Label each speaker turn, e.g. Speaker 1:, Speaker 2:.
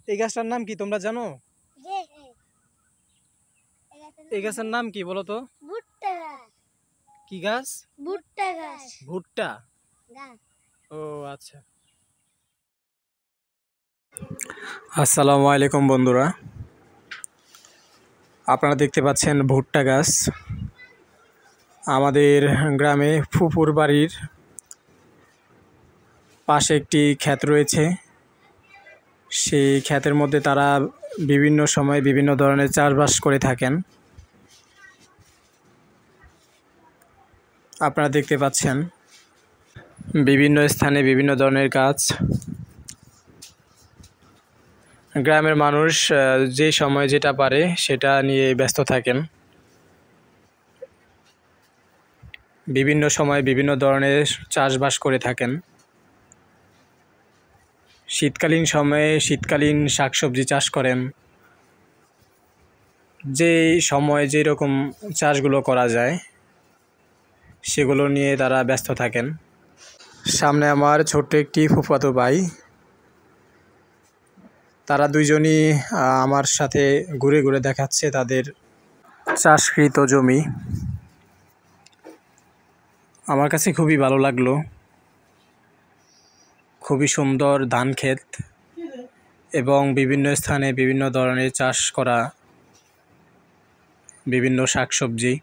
Speaker 1: এই গাছটার নাম কি তোমরা জানো? এই গাছের নাম কি বলো তো?
Speaker 2: ভুট্টা গাছ।
Speaker 1: কি গাছ?
Speaker 2: ভুট্টা গাছ।
Speaker 1: ভুট্টা।
Speaker 2: গাছ।
Speaker 1: ও আচ্ছা। আসসালামু আলাইকুম বন্ধুরা, আপনারা দেখতে পাচ্ছেন ভুট্টা গাছ। আমাদের গ্রামে ফুপুর বাড়ির পাশে একটি ক্ষেত রয়েছে। সেই ক্ষেতের মধ্যে তারা বিভিন্ন সময় বিভিন্ন ধরনের চাষবাস করে থাকেন। আপনারা দেখতে পাচ্ছেন বিভিন্ন স্থানে বিভিন্ন ধরনের গাছ। গ্রামের মানুষ যে সময় যেটা পারে সেটা নিয়ে ব্যস্ত থাকেন। বিভিন্ন সময় বিভিন্ন ধরনের চাষবাস করে থাকেন। শীতকালীন সময়ে শীতকালীন শাকসবজি চাষ করেন। যে সময় যেরকম চাষগুলো করা যায় সেগুলো নিয়ে তারা ব্যস্ত থাকেন। সামনে আমার ছোট্ট একটি ফুফাতো ভাই, তারা দুইজনই আমার সাথে ঘুরে ঘুরে দেখাচ্ছে তাদের চাষকৃত জমি। আমার কাছে খুবই ভালো লাগলো। খুবই সুন্দর ধান ক্ষেত এবং বিভিন্ন স্থানে বিভিন্ন ধরনের চাষ করা বিভিন্ন শাকসবজি।